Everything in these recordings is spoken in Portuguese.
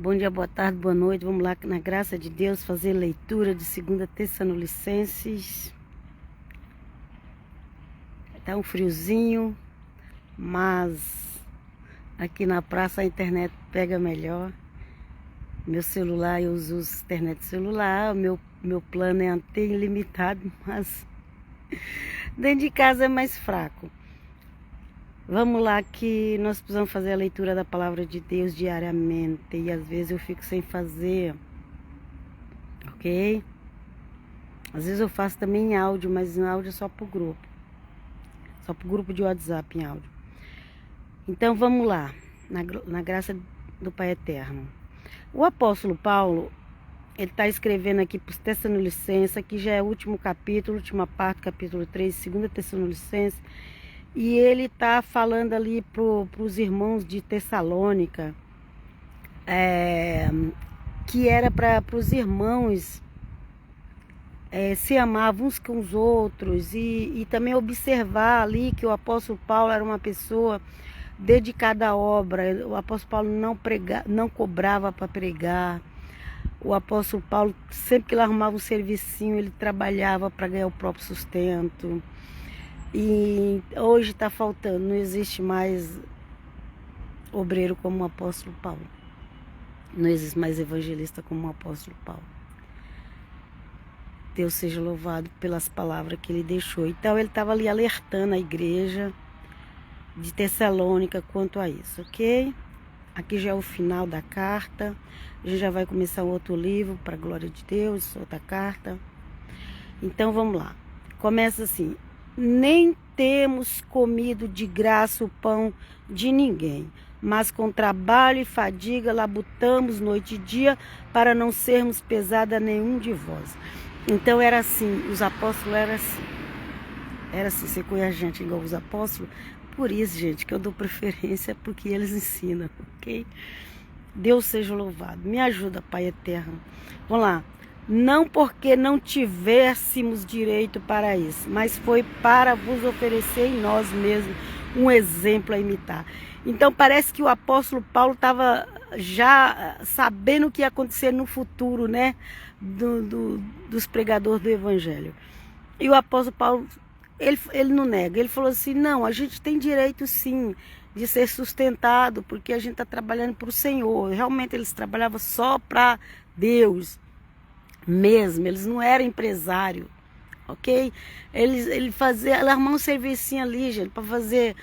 Bom dia, boa tarde, boa noite. Vamos lá, na graça de Deus, fazer leitura de 2 Tessalonicenses. Tá um friozinho, mas aqui na praça a internet pega melhor. Meu celular, eu uso internet celular, meu plano é antena ilimitado, mas dentro de casa é mais fraco. Vamos lá que nós precisamos fazer a leitura da palavra de Deus diariamente e às vezes eu fico sem fazer, ok? Às vezes eu faço também em áudio, mas em áudio é só pro grupo. Só pro grupo de WhatsApp em áudio. Então vamos lá, na graça do Pai Eterno. O apóstolo Paulo, ele está escrevendo aqui para os Tessalonicenses, que já é o último capítulo, última parte, capítulo 3, 2 Tessalonicenses. E ele está falando ali para os irmãos de Tessalônica, que era para os irmãos se amavam uns com os outros e também observar ali que o apóstolo Paulo era uma pessoa dedicada à obra. O apóstolo Paulo não cobrava para pregar. O apóstolo Paulo, sempre que ele arrumava um servicinho, ele trabalhava para ganhar o próprio sustento. E hoje está faltando, não existe mais obreiro como o apóstolo Paulo. Não existe mais evangelista como o apóstolo Paulo. Deus seja louvado pelas palavras que ele deixou. Então ele estava ali alertando a igreja de Tessalônica quanto a isso, ok? Aqui já é o final da carta. A gente já vai começar um outro livro, para a glória de Deus, outra carta. Então vamos lá. Começa assim: nem temos comido de graça o pão de ninguém, mas com trabalho e fadiga labutamos noite e dia para não sermos pesada a nenhum de vós. Então era assim, os apóstolos eram assim. Era assim, você conhece gente igual os apóstolos? Por isso, gente, que eu dou preferência porque eles ensinam, ok? Deus seja louvado. Me ajuda, Pai Eterno. Vamos lá. Não porque não tivéssemos direito para isso, mas foi para vos oferecer em nós mesmos um exemplo a imitar. Então parece que o apóstolo Paulo estava já sabendo o que ia acontecer no futuro, né? Dos pregadores do evangelho. E o apóstolo Paulo, ele não nega, ele falou assim: não, a gente tem direito sim de ser sustentado, porque a gente está trabalhando para o Senhor. Realmente eles trabalhavam só para Deus mesmo, eles não eram empresários, ok? Ele arrumou um servicinho ali, gente, para fazer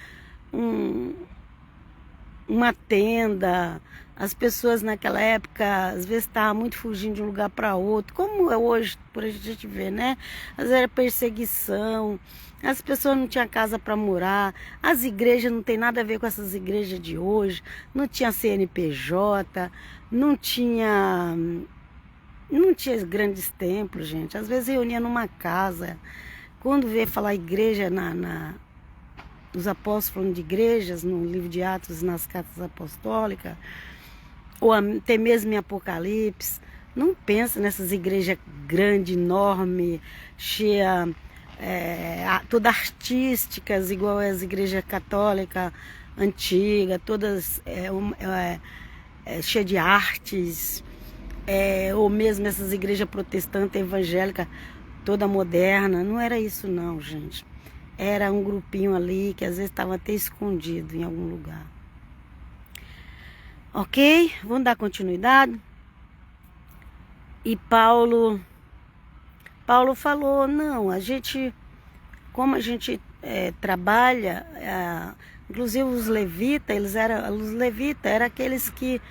uma tenda. As pessoas naquela época, às vezes, estavam muito fugindo de um lugar para outro, como é hoje, por a gente ver, né? Às vezes era perseguição, as pessoas não tinham casa para morar, as igrejas não tem nada a ver com essas igrejas de hoje, não tinha CNPJ, não tinha grandes templos, gente. Às vezes reunia numa casa. Quando vê falar igreja os apóstolos falando de igrejas, no livro de Atos, nas cartas apostólicas, ou até mesmo em Apocalipse, não pensa nessas igrejas grandes, enormes, cheias, todas artísticas, igual as igrejas católicas antigas, todas cheias de artes, ou mesmo essas igrejas protestantes, evangélicas, toda moderna. Não era isso não, gente. Era um grupinho ali que às vezes estava até escondido em algum lugar. Ok? Vamos dar continuidade. E Paulo falou: não, como a gente trabalha, inclusive os levitas, os levitas eram aqueles que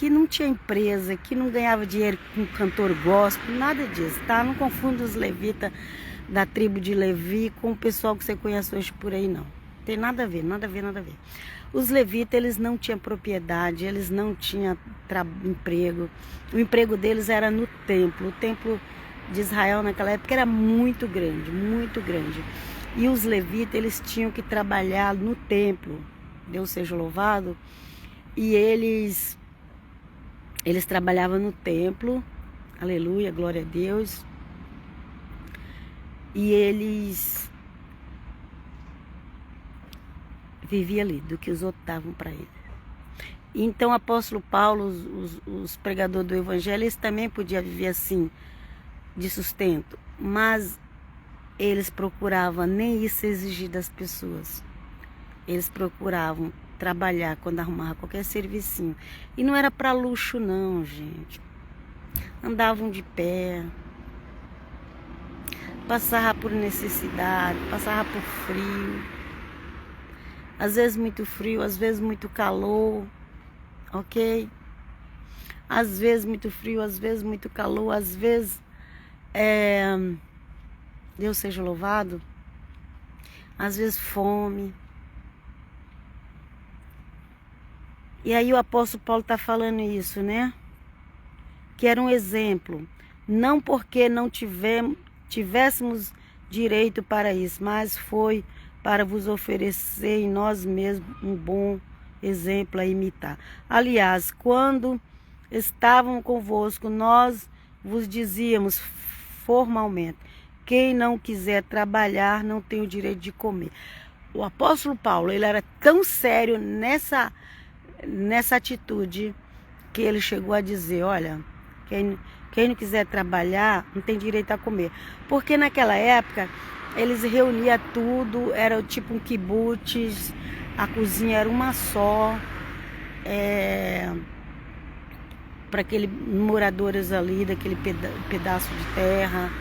não tinha empresa, que não ganhava dinheiro com cantor gospel, nada disso, tá? Não confunda os levitas da tribo de Levi com o pessoal que você conhece hoje por aí, não. Tem nada a ver, nada a ver, nada a ver. Os levitas, eles não tinham propriedade, eles não tinham emprego. O emprego deles era no templo. O templo de Israel naquela época era muito grande, muito grande. E os levitas, eles tinham que trabalhar no templo. Deus seja louvado. E eles trabalhavam no templo, aleluia, glória a Deus, e eles viviam ali, do que os outros davam para eles. Então o apóstolo Paulo, os pregadores do evangelho, eles também podiam viver assim, de sustento. Mas eles procuravam nem isso exigir das pessoas. Eles procuravam trabalhar quando arrumava qualquer servicinho. E não era para luxo não, gente. Andavam de pé. Passava por necessidade, passava por frio. Às vezes muito frio, às vezes muito calor. Ok? Às vezes muito frio, às vezes muito calor, às vezes... Deus seja louvado. Às vezes fome. E aí o apóstolo Paulo está falando isso, né? Que era um exemplo. Não porque não tivéssemos direito para isso, mas foi para vos oferecer em nós mesmos um bom exemplo a imitar. Aliás, quando estavam convosco, nós vos dizíamos formalmente: quem não quiser trabalhar não tem o direito de comer. O apóstolo Paulo, ele era tão sério nessa atitude que ele chegou a dizer: olha, quem não quiser trabalhar não tem direito a comer. Porque naquela época eles reuniam tudo, era tipo um kibutz, a cozinha era uma só, para aqueles moradores ali daquele pedaço de terra.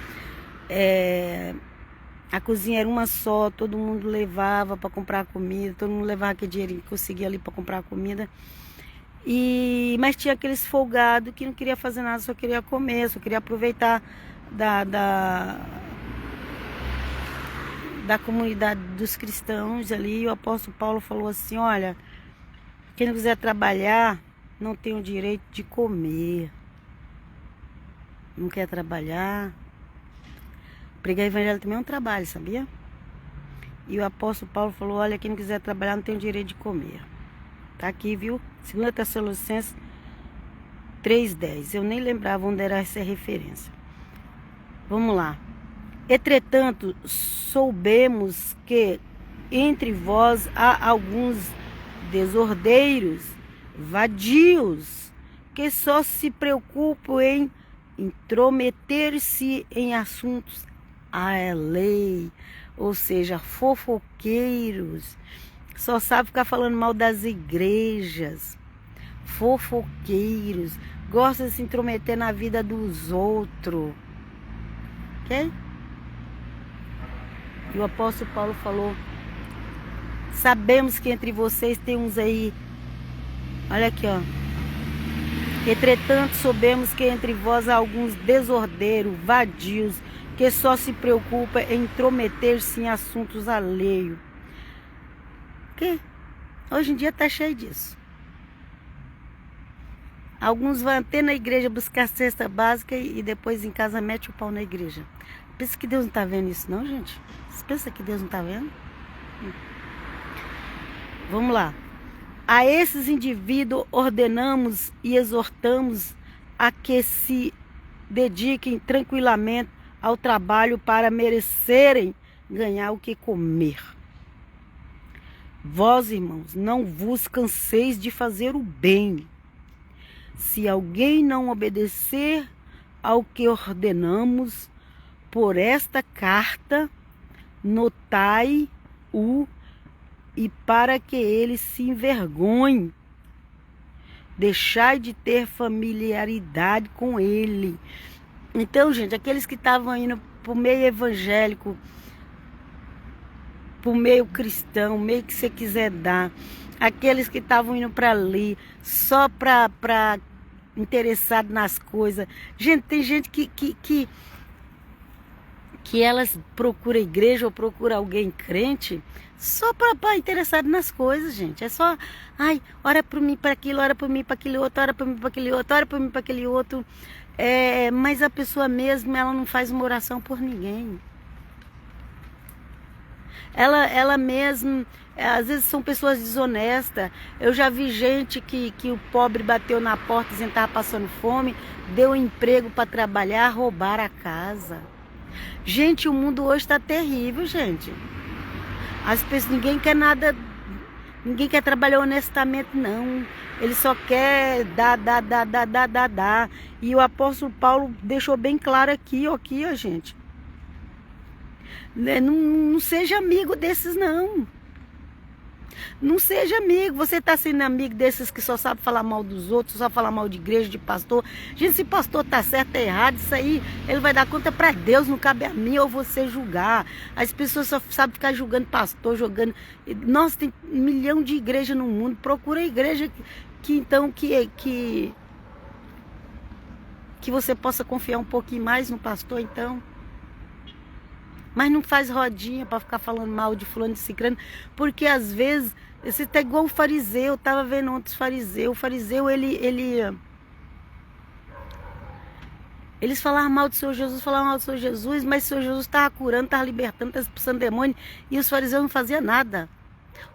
A cozinha era uma só, todo mundo levava para comprar comida, todo mundo levava aquele dinheiro que conseguia ali para comprar comida. Mas tinha aqueles folgados que não queria fazer nada, só queria comer, só queria aproveitar da comunidade dos cristãos ali. E o apóstolo Paulo falou assim: olha, quem não quiser trabalhar não tem o direito de comer. Não quer trabalhar. Pregar evangelho também é um trabalho, sabia? E o apóstolo Paulo falou: olha, quem não quiser trabalhar não tem o direito de comer. Tá aqui, viu? 2 Tessalonicenses 3:10. Eu nem lembrava onde era essa referência. Vamos lá. Entretanto, soubemos que entre vós há alguns desordeiros, vadios, que só se preocupam em intrometer-se em assuntos alheios, ou seja, fofoqueiros. Só sabe ficar falando mal das igrejas. Fofoqueiros. Gosta de se intrometer na vida dos outros. Ok? E o apóstolo Paulo falou: sabemos que entre vocês tem uns aí. Olha aqui, ó. Entretanto, soubemos que entre vós há alguns desordeiros, vadios, que só se preocupam em intrometer-se em assuntos alheios. Que hoje em dia tá cheio disso. Alguns vão até na igreja buscar cesta básica e depois em casa mete o pau na igreja. Pensa que Deus não tá vendo isso não, gente? Você pensa que Deus não tá vendo? Vamos lá. A esses indivíduos ordenamos e exortamos a que se dediquem tranquilamente ao trabalho para merecerem ganhar o que comer. Vós, irmãos, não vos canseis de fazer o bem. Se alguém não obedecer ao que ordenamos por esta carta, notai-o, e para que ele se envergonhe, deixai de ter familiaridade com ele. Então, gente, aqueles que estavam indo para o meio evangélico, para o meio cristão, meio que você quiser dar, aqueles que estavam indo para ali só para interessado nas coisas. Gente, tem gente que elas procuram igreja ou procuram alguém crente só para interessado nas coisas, gente. É só, ai, ora para mim para aquilo, ora para mim para aquele outro, ora para mim para aquele outro, ora para mim para aquele outro. Mas a pessoa mesmo, ela não faz uma oração por ninguém. Ela mesmo, às vezes são pessoas desonestas. Eu já vi gente que o pobre bateu na porta dizendo que estava passando fome, deu emprego para trabalhar, roubaram a casa. Gente, o mundo hoje está terrível, gente. As pessoas, ninguém quer nada Ninguém quer trabalhar honestamente, não. Ele só quer dar. E o apóstolo Paulo deixou bem claro aqui, ó, gente. Não seja amigo desses, não. Não seja amigo. Você está sendo amigo desses que só sabe falar mal dos outros, só falar mal de igreja, de pastor. Gente, se pastor tá certo, é errado, isso aí ele vai dar conta para Deus, não cabe a mim ou você julgar. As pessoas só sabem ficar julgando pastor, jogando. Nossa, tem 1 milhão de igrejas no mundo. Procura a igreja que você possa confiar um pouquinho mais no pastor, então. Mas não faz rodinha para ficar falando mal de fulano de ciclano, porque às vezes você tá igual o fariseu. Eu tava vendo outros fariseus. O fariseu, eles falavam mal do Senhor Jesus, falavam mal do Senhor Jesus, mas o Senhor Jesus estava curando, estava libertando, estava expulsando demônio, e os fariseus não faziam nada.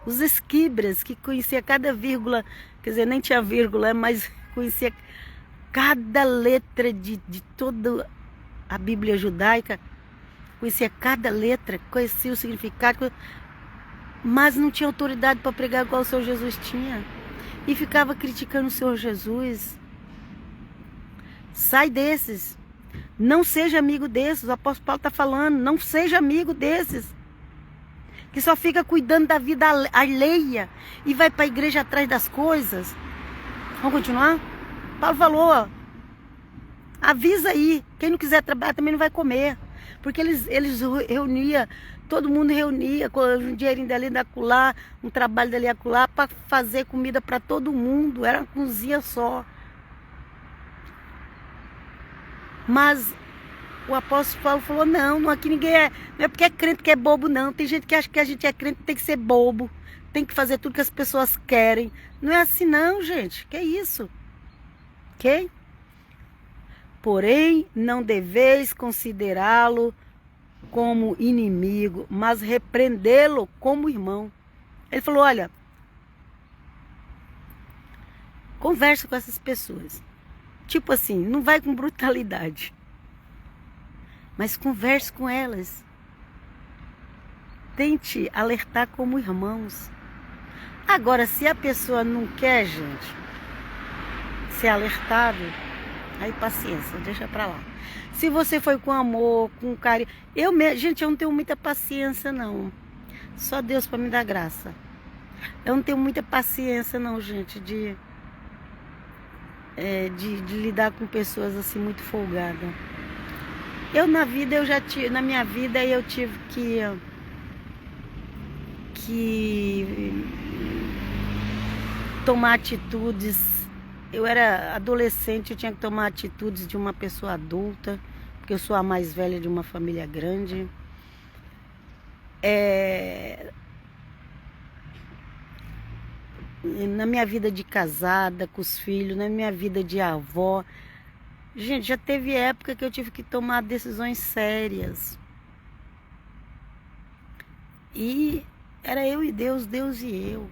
Os esquibras, que conhecia cada vírgula, quer dizer, nem tinha vírgula, mas conhecia cada letra de toda a Bíblia judaica, conhecia cada letra, conhecia o significado, mas não tinha autoridade para pregar igual o Senhor Jesus tinha. E ficava criticando o Senhor Jesus. Sai desses. Não seja amigo desses. O apóstolo Paulo está falando, não seja amigo desses. Que só fica cuidando da vida alheia e vai para a igreja atrás das coisas. Vamos continuar? Paulo falou, ó, avisa aí, quem não quiser trabalhar também não vai comer. Porque eles reuniam, todo mundo reunia, com um dinheirinho dali da acolá, um trabalho dali acolá, para fazer comida para todo mundo. Era uma cozinha só. Mas o apóstolo Paulo falou, não, aqui ninguém não é porque é crente que é bobo, não. Tem gente que acha que a gente é crente, tem que ser bobo, tem que fazer tudo que as pessoas querem. Não é assim não, gente. Que isso? Ok? Porém, não deveis considerá-lo como inimigo, mas repreendê-lo como irmão. Ele falou, olha, conversa com essas pessoas. Tipo assim, não vai com brutalidade, mas converse com elas. Tente alertar como irmãos. Agora, se a pessoa não quer, gente, ser alertado, aí paciência, deixa pra lá. Se você foi com amor, com carinho. Gente, eu não tenho muita paciência, não. Só Deus para me dar graça. Eu não tenho muita paciência, não, gente, de lidar com pessoas assim muito folgadas. Na minha vida eu tive que tomar atitudes. Eu era adolescente, eu tinha que tomar atitudes de uma pessoa adulta, porque eu sou a mais velha de uma família grande. Na minha vida de casada, com os filhos, na minha vida de avó. Gente, já teve época que eu tive que tomar decisões sérias. E era eu e Deus, Deus e eu.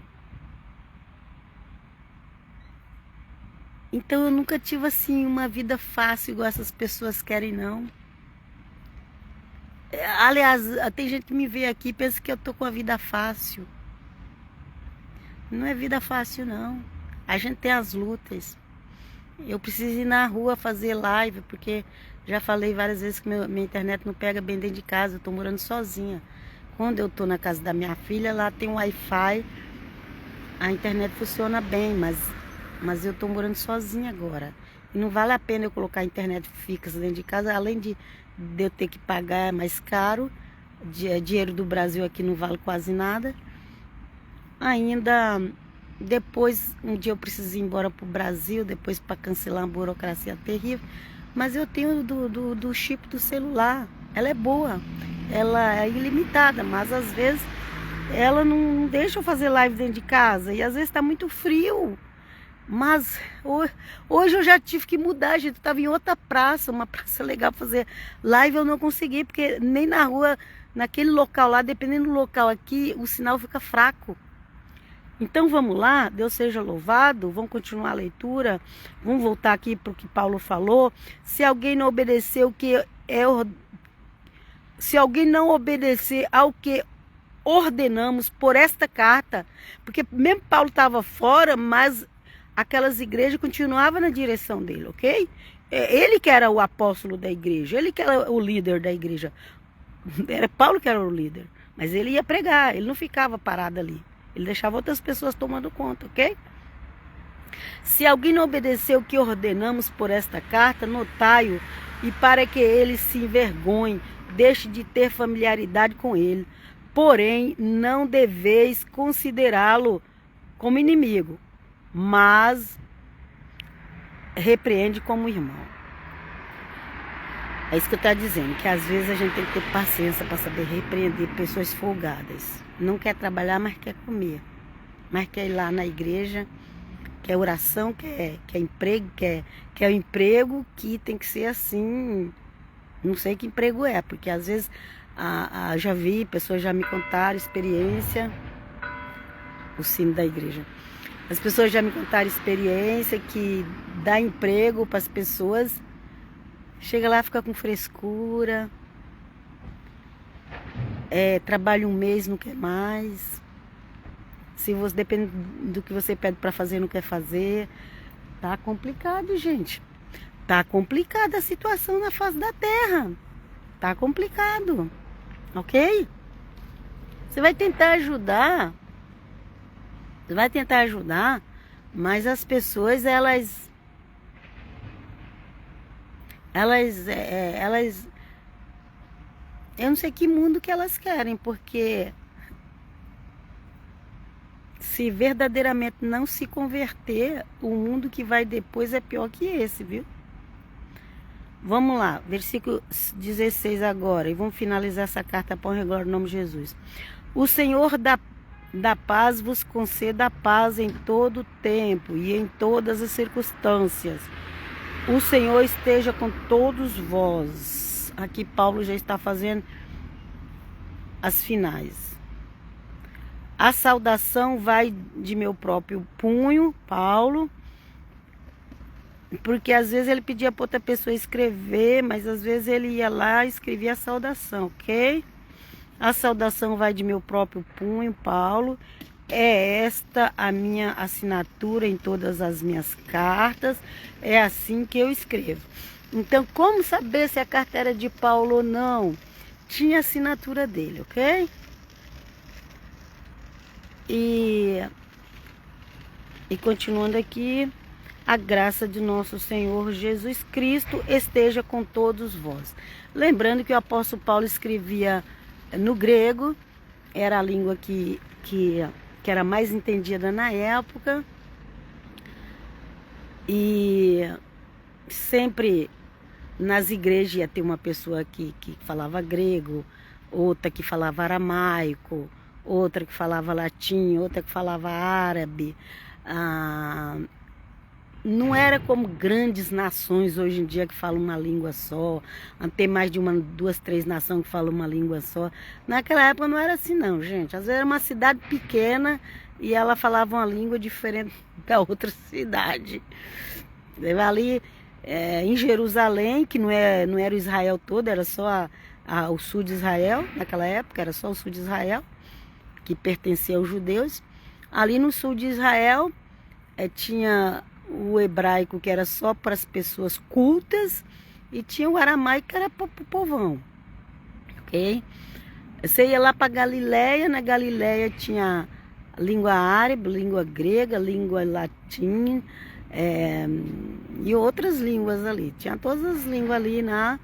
Então eu nunca tive assim uma vida fácil igual essas pessoas querem, não. Aliás, tem gente que me vê aqui e pensa que eu tô com a vida fácil. Não é vida fácil, não. A gente tem as lutas. Eu preciso ir na rua fazer live, porque já falei várias vezes que minha internet não pega bem dentro de casa. Eu tô morando sozinha. Quando eu tô na casa da minha filha, lá tem um Wi-Fi. A internet funciona bem, mas eu tô morando sozinha agora. E não vale a pena eu colocar a internet fixa dentro de casa, além de eu ter que pagar mais caro. Dinheiro do Brasil aqui não vale quase nada. Ainda depois, um dia eu preciso ir embora pro Brasil, depois para cancelar uma burocracia terrível. Mas eu tenho do chip do celular. Ela é boa, ela é ilimitada, mas às vezes ela não deixa eu fazer live dentro de casa. E às vezes tá muito frio. Mas hoje eu já tive que mudar, gente. Eu tava em outra praça, uma praça legal pra fazer live, eu não consegui, porque nem na rua, naquele local lá, dependendo do local aqui, o sinal fica fraco. Então vamos lá, Deus seja louvado, vamos continuar a leitura, vamos voltar aqui para o que Paulo falou. Se alguém não obedecer ao que ordenamos por esta carta, porque mesmo Paulo estava fora, mas aquelas igrejas continuavam na direção dele, ok? Ele que era o apóstolo da igreja, ele que era o líder da igreja. Era Paulo que era o líder, mas ele ia pregar, ele não ficava parado ali. Ele deixava outras pessoas tomando conta, ok? Se alguém não obedeceu o que ordenamos por esta carta, notai-o, e para que ele se envergonhe, deixe de ter familiaridade com ele. Porém, não deveis considerá-lo como inimigo, mas repreende como irmão. É isso que eu estou dizendo, que às vezes a gente tem que ter paciência para saber repreender pessoas folgadas. Não quer trabalhar, mas quer comer. Mas quer ir lá na igreja, quer oração, quer emprego, quer o emprego que tem que ser assim. Não sei que emprego é, porque às vezes já vi, pessoas já me contaram experiência, o sino da igreja. As pessoas já me contaram experiência que dá emprego para as pessoas, chega lá, fica com frescura, trabalha um mês, não quer mais. Se você depende do que você pede para fazer, não quer fazer. Tá complicado, gente. Tá complicada a situação na face da terra. Tá complicado. Ok? Você vai tentar ajudar. Você vai tentar ajudar, mas as pessoas, elas eu não sei que mundo que elas querem, porque se verdadeiramente não se converter, o mundo que vai depois é pior que esse, viu? Vamos lá, versículo 16 agora, e vamos finalizar essa carta para o nome de Jesus. O Senhor da paz vos conceda a paz em todo o tempo e em todas as circunstâncias. O Senhor esteja com todos vós. Aqui Paulo já está fazendo as finais. A saudação vai de meu próprio punho, Paulo, porque às vezes ele pedia para outra pessoa escrever, mas às vezes ele ia lá e escrevia a saudação, ok? A saudação vai de meu próprio punho, Paulo. É esta a minha assinatura em todas as minhas cartas. É assim que eu escrevo. Então, como saber se a carta era de Paulo ou não? Tinha a assinatura dele, ok? E continuando aqui, a graça de nosso Senhor Jesus Cristo esteja com todos vós. Lembrando que o apóstolo Paulo escrevia no grego, era a língua que era mais entendida na época, e sempre nas igrejas ia ter uma pessoa que falava grego, outra que falava aramaico, outra que falava latim, outra que falava árabe. Não era como grandes nações hoje em dia que falam uma língua só, tem mais de uma, duas, três nações que falam uma língua só. Naquela época não era assim não, gente. Às vezes era uma cidade pequena e ela falava uma língua diferente da outra cidade. Ali em Jerusalém, que não era o Israel todo, era só o sul de Israel, naquela época era só o sul de Israel, que pertencia aos judeus. Ali no sul de Israel tinha o hebraico, que era só para as pessoas cultas, e tinha o aramaico, que era para o povão, ok? Você ia lá para Galileia, na Galileia tinha língua árabe, língua grega, língua latim, e outras línguas ali. Tinha todas as línguas ali na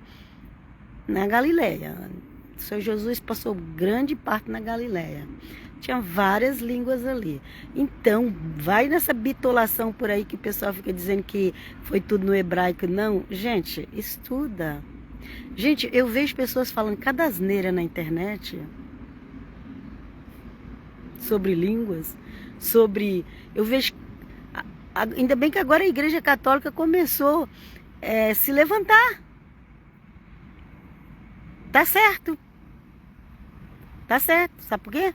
Galileia. O Senhor Jesus passou grande parte na Galileia. Tinha várias línguas ali. Então, vai nessa bitolação por aí que o pessoal fica dizendo que foi tudo no hebraico. Não, gente, estuda. Gente, eu vejo pessoas falando cada asneira na internet sobre línguas, eu vejo. Ainda bem que agora a Igreja Católica começou a se levantar. Tá certo. Tá certo. Sabe por quê?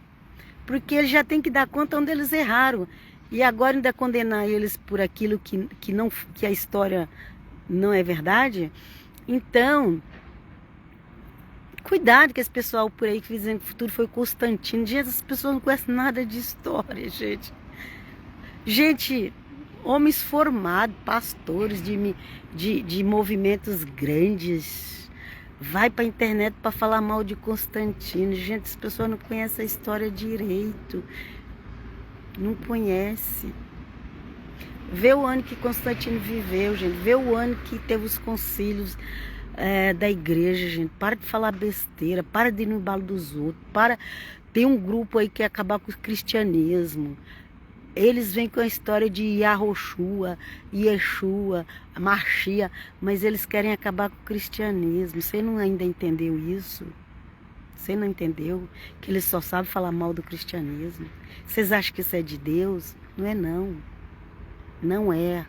Porque eles já têm que dar conta onde eles erraram. E agora ainda condenar eles por aquilo que a história não é verdade. Então, Cuidado com esse pessoal por aí que dizem que o futuro foi Constantino. Gente, essas pessoas não conhecem nada de história, gente. Gente, homens formados, pastores de movimentos grandes, vai pra internet para falar mal de Constantino. Gente, as pessoas não conhecem a história direito. Não conhece. Vê o ano que Constantino viveu, gente. Vê o ano que teve os concílios da igreja, gente. Para de falar besteira. Para de ir no embalo dos outros. Tem um grupo aí que quer acabar com o cristianismo. Eles vêm com a história de Yahoshua, Yeshua, Machia, mas eles querem acabar com o cristianismo. Você não ainda entendeu isso? Você não entendeu que eles só sabem falar mal do cristianismo? Vocês acham que isso é de Deus? Não é não. Não é.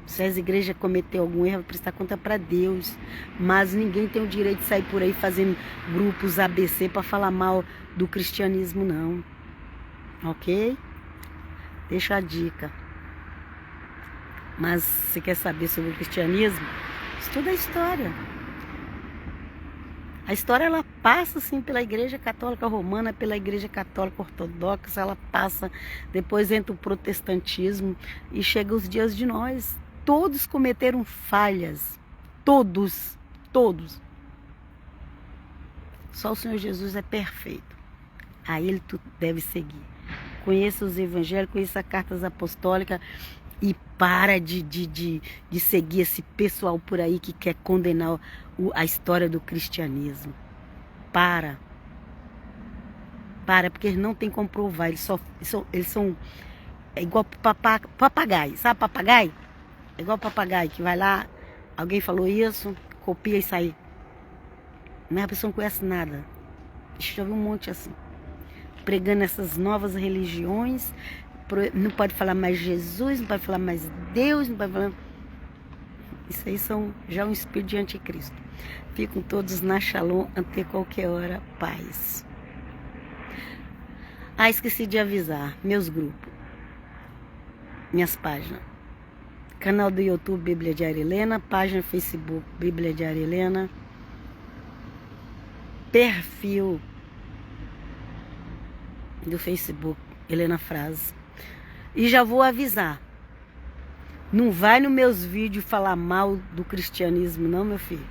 Se as igrejas cometer algum erro, vai prestar conta para Deus. Mas ninguém tem o direito de sair por aí fazendo grupos ABC para falar mal do cristianismo, não. Ok? Deixa a dica. Mas se quer saber sobre o cristianismo, estuda a história. A história, ela passa assim pela igreja católica romana, pela igreja católica ortodoxa, ela passa, depois entra o protestantismo e chega os dias de nós. Todos cometeram falhas. Todos. Só o Senhor Jesus é perfeito. A Ele tu deve seguir. Conheça os evangelhos, conheça as cartas apostólicas e para de seguir esse pessoal por aí que quer condenar a história do cristianismo. Para, porque eles não tem como provar. Eles são é igual papagaio. Sabe papagaio? É igual papagaio que vai lá, alguém falou isso, copia e sai. Mas a pessoa não conhece nada. Já vi um monte assim. Pregando essas novas religiões, não pode falar mais Jesus, não pode falar mais Deus, não pode falar... Isso aí são já um espírito de anticristo. Ficam todos na Shalom, até qualquer hora, paz. Ah, esqueci de avisar, meus grupos, minhas páginas. Canal do YouTube Bíblia Diária Helena, página no Facebook Bíblia Diária Helena, perfil do Facebook Helena Frase. E já vou avisar, não vai nos meus vídeos falar mal do cristianismo não, meu filho.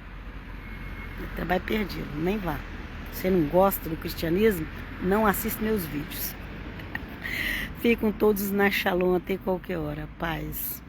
Trabalho perdido, nem vá. Você não gosta do cristianismo, não assiste meus vídeos. Ficam todos na Shalom até qualquer hora. Paz.